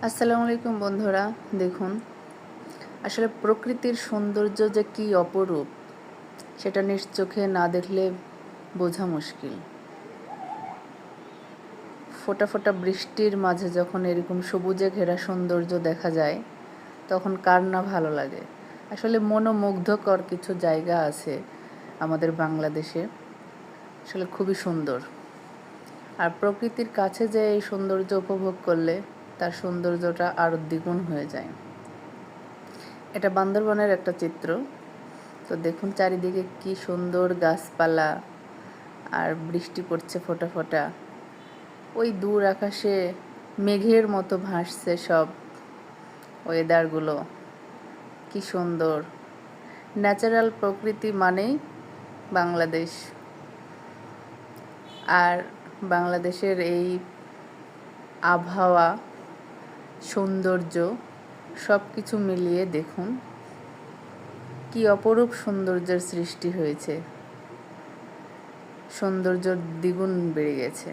আসসালামু আলাইকুম বন্ধুরা। দেখুন, আসলে প্রকৃতির সৌন্দর্য যে কি অপরূপ সেটা নিজ চোখে না দেখলে বোঝা মুশকিল। ফোঁটা ফোঁটা বৃষ্টির মাঝে যখন এরকম সবুজে ঘেরা সৌন্দর্য দেখা যায় তখন কার না ভালো লাগে। আসলে মনোমুগ্ধকর কিছু জায়গা আছে আমাদের বাংলাদেশে, আসলে খুবই সুন্দর। আর প্রকৃতির কাছে যে এই সৌন্দর্য উপভোগ করলে তার সৌন্দর্যটা আরও দ্বিগুণ হয়ে যায়। এটা বান্দরবনের একটা চিত্র। তো দেখুন চারিদিকে কি সুন্দর গাছপালা আর বৃষ্টি পড়ছে ফোঁটা ফোঁটা। ওই দূর আকাশে মেঘের মতো ভাসছে সব ওয়েদারগুলো, কি সুন্দর। ন্যাচারাল প্রকৃতি মানেই বাংলাদেশ। আর বাংলাদেশের এই আবহাওয়া, সৌন্দর্য সব কিছু মিলিয়ে দেখুন কি অপরূপ সৌন্দর্যের সৃষ্টি হয়েছে। সৌন্দর্য দ্বিগুণ বেড়ে গেছে।